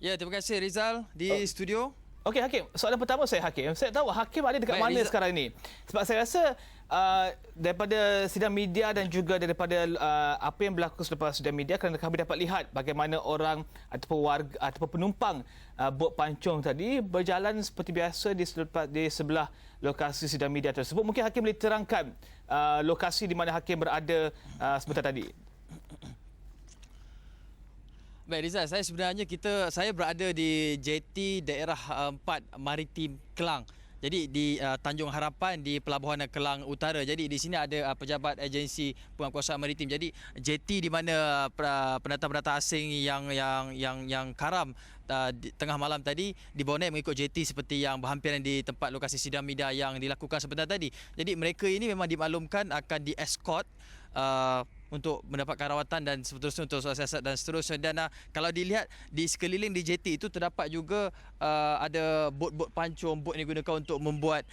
Ya, terima kasih Rizal di studio. Okey Hakim, soalan pertama saya Hakim. Saya tahu Hakim ada dekat mana Rizal sekarang ini. Sebab saya rasa daripada sidang media dan juga daripada apa yang berlaku selepas sidang media, kerana kami dapat lihat bagaimana orang ataupun warga ataupun penumpang bot pancung tadi berjalan seperti biasa di sebelah lokasi sidang media tersebut. Mungkin Hakim boleh terangkan lokasi di mana Hakim berada sebentar tadi. Baik Rizal, saya berada di JT daerah 4 Maritim Kelang. Jadi di Tanjung Harapan di Pelabuhan Kelang Utara. Jadi di sini ada pejabat agensi penguatkuasaan maritim. Jadi JT di mana pendatang-pendatang asing yang karam di tengah malam tadi dibonek mengikut JT seperti yang berhampiran di tempat lokasi sidang media yang dilakukan sebentar tadi. Jadi mereka ini memang dimaklumkan akan di-escort untuk mendapatkan rawatan dan seterusnya untuk soal siasat dan seterusnya. Dan kalau dilihat di sekeliling di JT itu terdapat juga ada bot-bot pancung, bot yang digunakan untuk membuat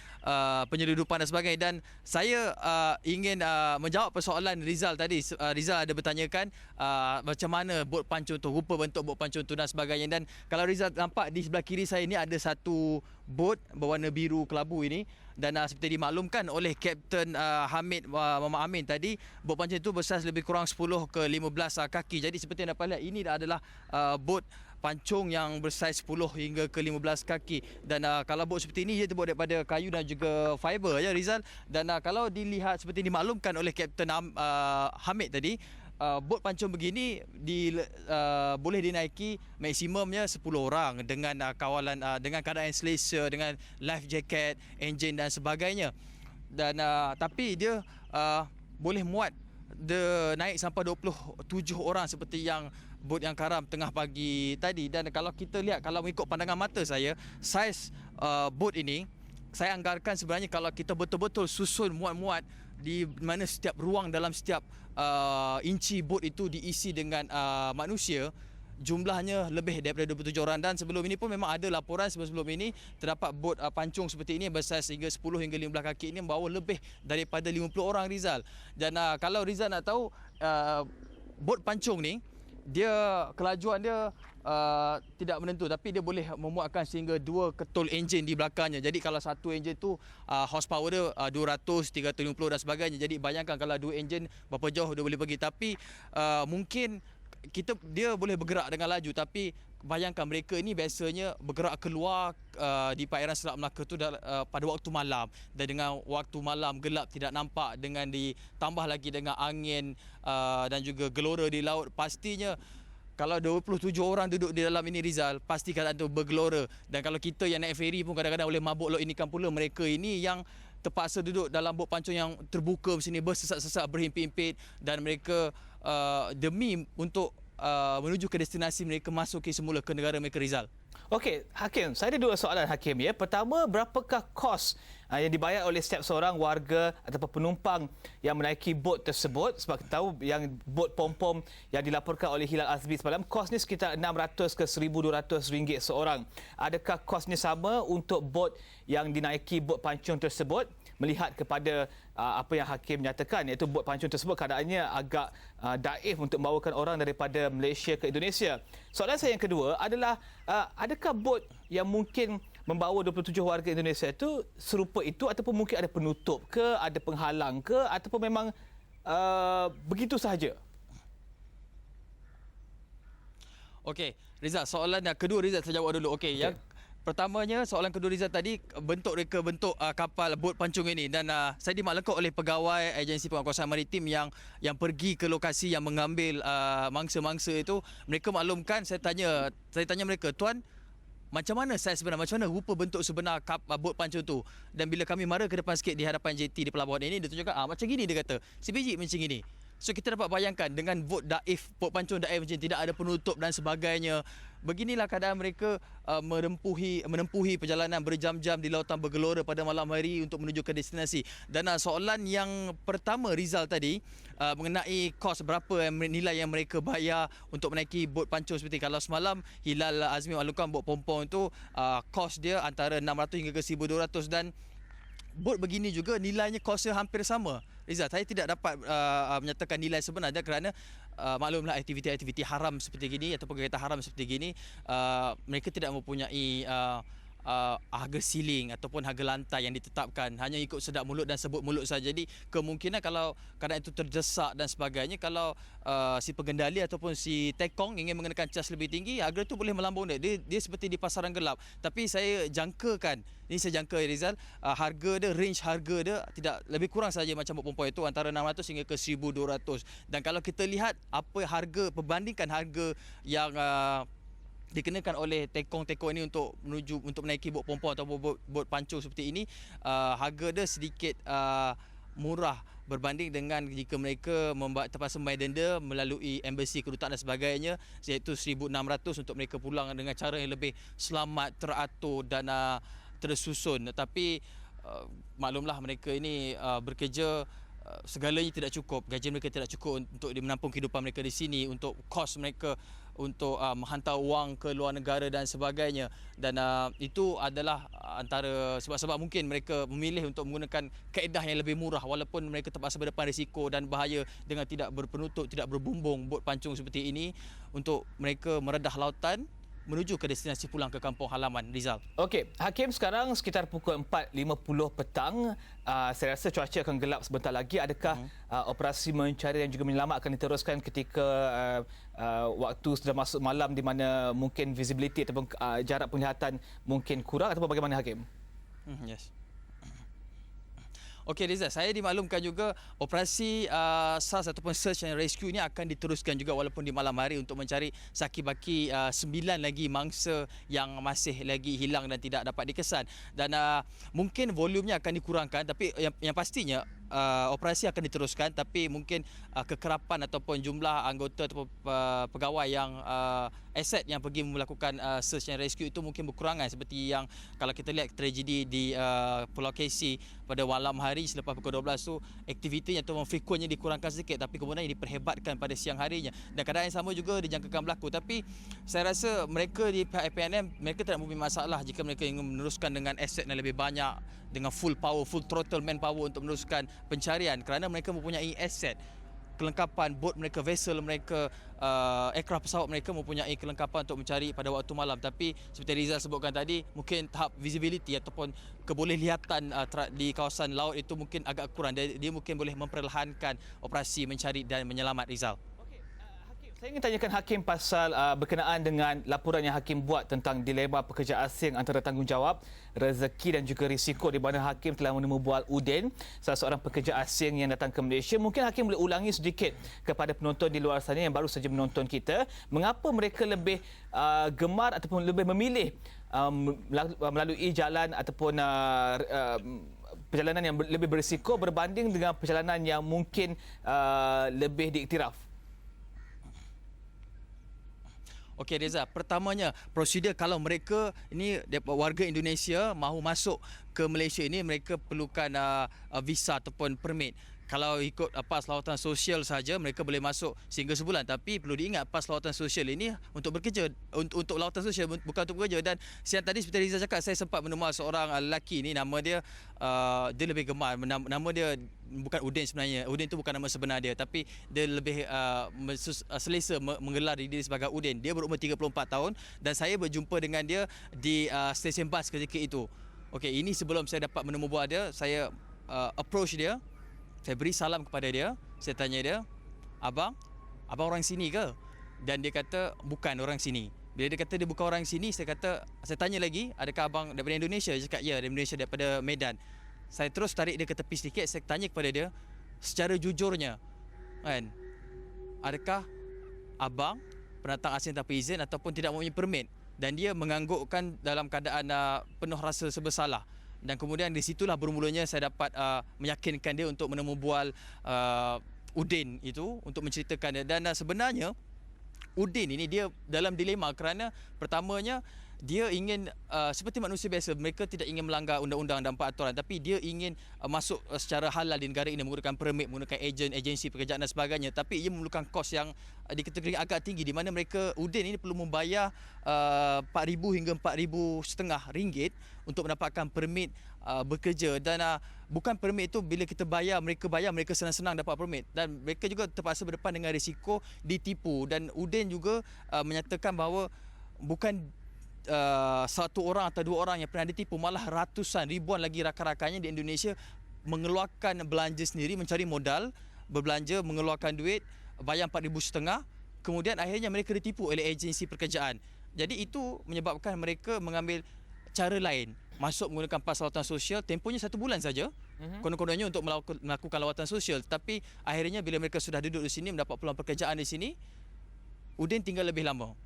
penyeludupan dan sebagainya. Dan saya ingin menjawab persoalan Rizal tadi. Rizal ada bertanyakan macam mana bot pancung tu, rupa bentuk bot pancung tu dan sebagainya. Dan kalau Rizal nampak di sebelah kiri saya ini ada satu bot berwarna biru kelabu ini. Dan seperti dimaklumkan oleh Kapten Hamid Muhammad Amin tadi, bot pancung itu bersaiz lebih kurang 10 ke 15 kaki. Jadi seperti yang dapat lihat, ini adalah bot pancung yang bersaiz 10 hingga ke 15 kaki. Dan kalau bot seperti ini, ia terbuat daripada kayu dan juga fiber ya Rizal. Dan kalau dilihat seperti dimaklumkan oleh Kapten Hamid tadi, bot pancung begini boleh dinaiki maksimumnya 10 orang dengan kawalan dengan keadaan selesa, dengan life jacket, enjin dan sebagainya. Dan tapi dia boleh muat naik sampai 27 orang seperti yang bot yang karam tengah pagi tadi. Dan kalau kita lihat, kalau mengikut pandangan mata saya, saiz bot ini saya anggarkan sebenarnya kalau kita betul-betul susun muat-muat di mana setiap ruang dalam setiap inci bot itu diisi dengan manusia, jumlahnya lebih daripada 27 orang. Dan sebelum ini pun memang ada laporan sebelum ini terdapat bot pancung seperti ini bersaiz hingga 10 hingga 15 kaki ini membawa lebih daripada 50 orang Rizal. Dan kalau Rizal nak tahu, bot pancung ni dia kelajuan dia tidak menentu, tapi dia boleh memuatkan sehingga 2 ketul enjin di belakangnya. Jadi kalau satu enjin tu horsepower dia 200, 350 dan sebagainya. Jadi bayangkan kalau 2 enjin berapa jauh dia boleh pergi. Tapi mungkin dia boleh bergerak dengan laju, tapi bayangkan mereka ini biasanya bergerak keluar di perairan Selat Melaka tu pada waktu malam, dan dengan waktu malam gelap tidak nampak, dengan ditambah lagi dengan angin dan juga gelora di laut, pastinya kalau 27 orang duduk di dalam ini Rizal, pasti keadaan tu bergelora. Dan kalau kita yang naik feri pun kadang-kadang boleh mabuk laut ini kan pula. Mereka ini yang terpaksa duduk dalam bot pancung yang terbuka macam ni, bersesak-sesak, berhimpit-himpit, dan mereka demi untuk menuju ke destinasi mereka masuki semula ke negara mereka Rizal. Okey, Hakim, saya ada 2 soalan Hakim ya. Pertama, berapakah kos yang dibayar oleh setiap seorang warga ataupun penumpang yang menaiki bot tersebut? Sebab kita tahu yang bot pom-pom yang dilaporkan oleh Hilal Azmi semalam, kosnya sekitar 600 ke 1,200 ringgit seorang. Adakah kosnya sama untuk bot yang dinaiki bot pancung tersebut? Melihat kepada apa yang Hakim nyatakan, iaitu bot pancung tersebut keadaannya agak daif untuk membawakan orang daripada Malaysia ke Indonesia. Soalan saya yang kedua adalah, adakah bot yang mungkin membawa 27 warga Indonesia itu serupa itu, ataupun mungkin ada penutup ke, ada penghalang ke, ataupun memang begitu sahaja? Okey, Rizal, soalan yang kedua Rizal saya jawab dulu. Okey, yang pertamanya, soalan kedua Rizal tadi, bentuk kapal bot pancung ini. Dan saya dimaklumkan oleh pegawai agensi penguatkuasaan maritim yang pergi ke lokasi yang mengambil mangsa-mangsa itu. Mereka maklumkan, saya tanya mereka, tuan, macam mana saiz sebenar, macam mana rupa bentuk sebenar bot pancung tu? Dan bila kami mara ke depan sikit di hadapan JT di pelabuhan ini, dia tunjukkan macam gini, dia kata sebiji macam gini. So kita dapat bayangkan dengan bot pancung daif macam tidak ada penutup dan sebagainya. Beginilah keadaan mereka menempuhi perjalanan berjam-jam di lautan bergelora pada malam hari untuk menuju ke destinasi. Dan soalan yang pertama Rizal tadi mengenai kos, berapa nilai yang mereka bayar untuk menaiki bot pancung seperti kalau semalam Hilal Azmi maklumkan bot pom-pom itu kos dia antara 600 hingga ke 1,200. Dan bot begini juga nilainya kosnya hampir sama. Rizal, saya tidak dapat menyatakan nilai sebenarnya kerana maklumlah aktiviti-aktiviti haram seperti gini ataupun kegiatan haram seperti gini, mereka tidak mempunyai harga ceiling ataupun harga lantai yang ditetapkan, hanya ikut sedap mulut dan sebut mulut saja. Jadi kemungkinan kalau kadang itu terdesak dan sebagainya, kalau si pengendali ataupun si tekong ingin mengenakan cas lebih tinggi, harga itu boleh melambung dia seperti di pasaran gelap. Tapi saya jangkakan, ini saya jangka Rizal, harga dia, range harga dia tidak lebih kurang saja macam bot perempuan itu antara 600 hingga ke 1200. Dan kalau kita lihat apa harga, perbandingkan harga yang dikenakan oleh tekong-tekong ini untuk menaiki bot pompong atau bot pancung seperti ini, harga dia sedikit murah berbanding dengan jika mereka terpaksa membayar denda melalui embassy, kedutaan dan sebagainya, iaitu 1,600 untuk mereka pulang dengan cara yang lebih selamat, teratur dan tersusun. Tapi maklumlah mereka ini bekerja, segalanya tidak cukup, gaji mereka tidak cukup untuk menampung kehidupan mereka di sini, untuk kos mereka untuk menghantar wang ke luar negara dan sebagainya. Dan itu adalah antara sebab-sebab mungkin mereka memilih untuk menggunakan kaedah yang lebih murah walaupun mereka terpaksa berdepan risiko dan bahaya dengan tidak berpenutup, tidak berbumbung bot pancung seperti ini untuk mereka meredah lautan menuju ke destinasi pulang ke kampung halaman. Rizal. Okey, Hakim, sekarang sekitar pukul 4.50 petang. Saya rasa cuaca akan gelap sebentar lagi. Adakah operasi mencari dan juga menyelamat akan diteruskan ketika waktu sudah masuk malam di mana mungkin visibility ataupun jarak penglihatan mungkin kurang, ataupun bagaimana, Hakim? Yes. Okey Rizal, saya dimaklumkan juga operasi SARS ataupun Search and Rescue ini akan diteruskan juga walaupun di malam hari untuk mencari saki-baki 9 lagi mangsa yang masih lagi hilang dan tidak dapat dikesan. Dan mungkin volumenya akan dikurangkan, tapi yang pastinya operasi akan diteruskan, tapi mungkin kekerapan ataupun jumlah anggota ataupun pegawai yang aset yang pergi melakukan search and rescue itu mungkin berkurangan, seperti yang kalau kita lihat tragedi di Pulau Casey pada malam hari selepas pukul 12 tu, aktivitinya ataupun frekuennya dikurangkan sedikit, tapi kemudian diperhebatkan pada siang harinya. Dan keadaan yang sama juga dijangkakan berlaku. Tapi saya rasa mereka di pihak APNM, mereka tidak mempunyai masalah jika mereka ingin meneruskan dengan aset yang lebih banyak, dengan full power, full throttle manpower untuk meneruskan pencarian, kerana mereka mempunyai aset, kelengkapan bot mereka, vessel mereka, aircraft pesawat mereka mempunyai kelengkapan untuk mencari pada waktu malam. Tapi seperti Rizal sebutkan tadi, mungkin tahap visibility ataupun kebolehlihatan di kawasan laut itu mungkin agak kurang. Dia mungkin boleh memperlahankan operasi mencari dan menyelamat, Rizal. Saya ingin tanyakan Hakim pasal berkenaan dengan laporan yang Hakim buat tentang dilema pekerja asing antara tanggungjawab, rezeki dan juga risiko, di mana Hakim telah menemu bual Udin, salah seorang pekerja asing yang datang ke Malaysia. Mungkin Hakim boleh ulangi sedikit kepada penonton di luar sana yang baru saja menonton kita, mengapa mereka lebih gemar ataupun lebih memilih melalui jalan ataupun perjalanan yang lebih berisiko berbanding dengan perjalanan yang mungkin lebih diiktiraf? Okey Reza, pertamanya prosedur kalau mereka ini warga Indonesia mahu masuk ke Malaysia ini, mereka perlukan visa ataupun permit. Kalau ikut PAS Lawatan Sosial saja mereka boleh masuk sehingga sebulan, tapi perlu diingat PAS Lawatan Sosial ini untuk bekerja, untuk lawatan sosial, bukan untuk bekerja. Dan siang tadi seperti Rizal cakap, saya sempat menemui seorang lelaki ni, nama dia dia lebih gemar, nama dia bukan Udin sebenarnya. Udin itu bukan nama sebenar dia, tapi dia lebih selesa menggelar diri dia sebagai Udin. Dia berumur 34 tahun dan saya berjumpa dengan dia di stesen bas ketika itu. Okey, ini sebelum saya dapat menemui buah dia, saya approach dia. Saya beri salam kepada dia. Saya tanya dia, abang orang sini ke? Dan dia kata, bukan orang sini. Bila dia kata dia bukan orang sini, saya tanya lagi, adakah abang daripada Indonesia? Dia cakap, ya, dari Malaysia, daripada Medan. Saya terus tarik dia ke tepi sedikit. Saya tanya kepada dia, secara jujurnya, kan, adakah abang pendatang asing tanpa izin ataupun tidak mempunyai permit? Dan dia menganggukkan dalam keadaan penuh rasa sebersalah. Dan kemudian di situlah bermulanya saya dapat meyakinkan dia untuk menemu bual Udin itu untuk menceritakan dia. Dan sebenarnya Udin ini dia dalam dilema kerana pertamanya dia ingin seperti manusia biasa, mereka tidak ingin melanggar undang-undang dan peraturan, tapi dia ingin masuk secara halal di negara ini menggunakan permit, menggunakan agensi pekerjaan dan sebagainya, tapi ia memerlukan kos yang dikategori agak tinggi, di mana mereka Udin ini perlu membayar 4,000 hingga 4,500 ringgit untuk mendapatkan permit bekerja. Dan bukan permit itu bila kita bayar, mereka senang-senang dapat permit, dan mereka juga terpaksa berdepan dengan risiko ditipu. Dan Udin juga menyatakan bahawa bukan satu orang atau dua orang yang pernah ditipu, malah ratusan, ribuan lagi rakan-rakannya di Indonesia mengeluarkan belanja sendiri, mencari modal, berbelanja, mengeluarkan duit, bayar 4,500, kemudian akhirnya mereka ditipu oleh agensi pekerjaan. Jadi itu menyebabkan mereka mengambil cara lain, masuk menggunakan PAS lawatan sosial, tempohnya 1 bulan saja, konon-kononnya untuk melakukan lawatan sosial. Tapi akhirnya bila mereka sudah duduk di sini, mendapat peluang pekerjaan di sini, Udin tinggal lebih lama.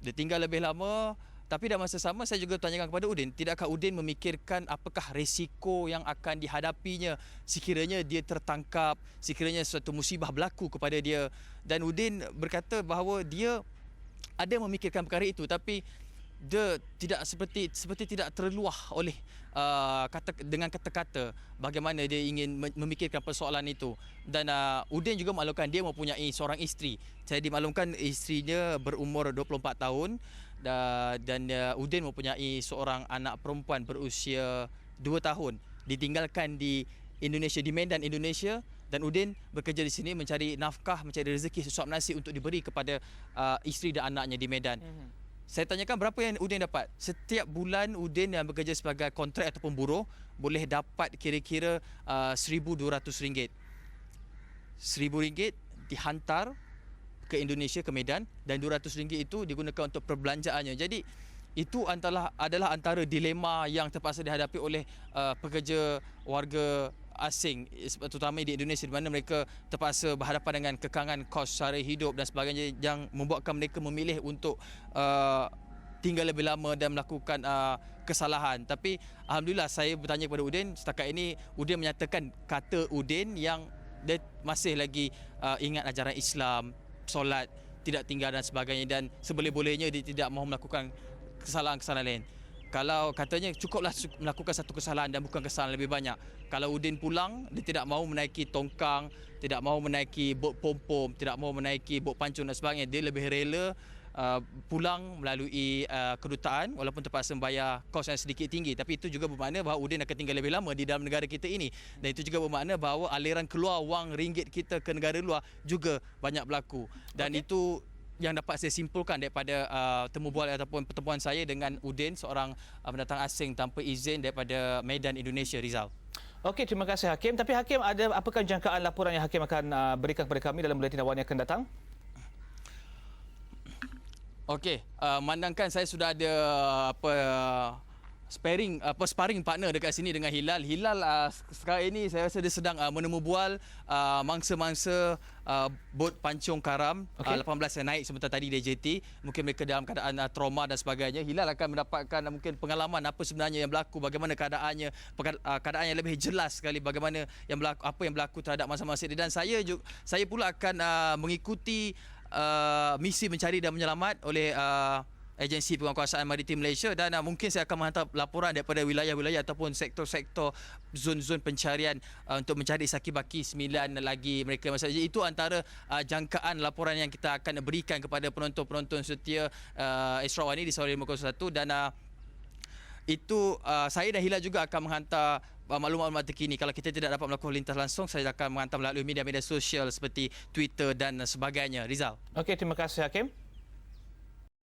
Dia tinggal lebih lama. Tapi dalam masa sama saya juga tanyakan kepada Udin, tidakkah Udin memikirkan apakah risiko yang akan dihadapinya sekiranya dia tertangkap, sekiranya suatu musibah berlaku kepada dia? Dan Udin berkata bahawa dia ada memikirkan perkara itu, tapi dia tidak seperti tidak terluah oleh dengan kata-kata bagaimana dia ingin memikirkan persoalan itu. Dan Udin juga maklumkan dia mempunyai seorang isteri. Saya dimaklumkan isterinya berumur 24 tahun. Dan Udin mempunyai seorang anak perempuan berusia 2 tahun, ditinggalkan di Indonesia, di Medan, Indonesia, dan Udin bekerja di sini mencari nafkah, mencari rezeki sesuap nasi untuk diberi kepada isteri dan anaknya di Medan. Saya tanyakan berapa yang Udin dapat. Setiap bulan Udin yang bekerja sebagai kontrak ataupun buruh boleh dapat kira-kira RM1,200. RM1,000 dihantar ke Indonesia, ke Medan, dan RM200 itu digunakan untuk perbelanjaannya. Jadi itu adalah antara dilema yang terpaksa dihadapi oleh pekerja warga asing, terutama di Indonesia, di mana mereka terpaksa berhadapan dengan kekangan kos sara hidup dan sebagainya, yang membuatkan mereka memilih untuk tinggal lebih lama dan melakukan kesalahan. Tapi alhamdulillah, saya bertanya kepada Udin, setakat ini Udin menyatakan kata Udin yang dia masih lagi ingat ajaran Islam, solat, tidak tinggal dan sebagainya, dan seboleh-bolehnya dia tidak mahu melakukan kesalahan-kesalahan lain. Kalau katanya cukuplah melakukan satu kesalahan dan bukan kesalahan lebih banyak. Kalau Udin pulang, dia tidak mahu menaiki tongkang, tidak mahu menaiki bot pom-pom, tidak mahu menaiki bot pancung dan sebagainya. Dia lebih rela pulang melalui kedutaan walaupun terpaksa membayar kos yang sedikit tinggi. Tapi itu juga bermakna bahawa Udin akan tinggal lebih lama di dalam negara kita ini, dan itu juga bermakna bahawa aliran keluar wang ringgit kita ke negara luar juga banyak berlaku. Dan itu yang dapat saya simpulkan daripada temu bual ataupun pertemuan saya dengan Udin, seorang pendatang asing tanpa izin daripada Medan, Indonesia, Rizal. Okey, terima kasih Hakim. Tapi Hakim, apakah jangkaan laporan yang Hakim akan berikan kepada kami dalam buletin awal yang akan datang? Okey, memandangkan saya sudah ada sparring partner dekat sini dengan Hilal. Hilal sekarang ini saya rasa dia sedang menemu bual mangsa-mangsa bot pancung karam 18 yang naik sebentar tadi di JT. Mungkin mereka dalam keadaan trauma dan sebagainya. Hilal akan mendapatkan mungkin pengalaman apa sebenarnya yang berlaku, bagaimana keadaannya, keadaan yang lebih jelas sekali bagaimana yang berlaku, apa yang berlaku terhadap masa-masa ini. Dan saya pula akan mengikuti misi mencari dan menyelamat oleh Agensi Penguasaan Maritim Malaysia, dan mungkin saya akan menghantar laporan daripada wilayah-wilayah ataupun sektor-sektor zon-zon pencarian untuk mencari saki-baki 9 lagi mereka. Maksudnya itu antara jangkaan laporan yang kita akan berikan kepada penonton-penonton setia Astro Awani di Sarawak 501, dan itu saya dan Hilal juga akan menghantar maklumat-maklumat terkini. Kalau kita tidak dapat melakukan lintas langsung, saya akan menghantar melalui media-media sosial seperti Twitter dan sebagainya. Rizal. Okey, terima kasih Hakim.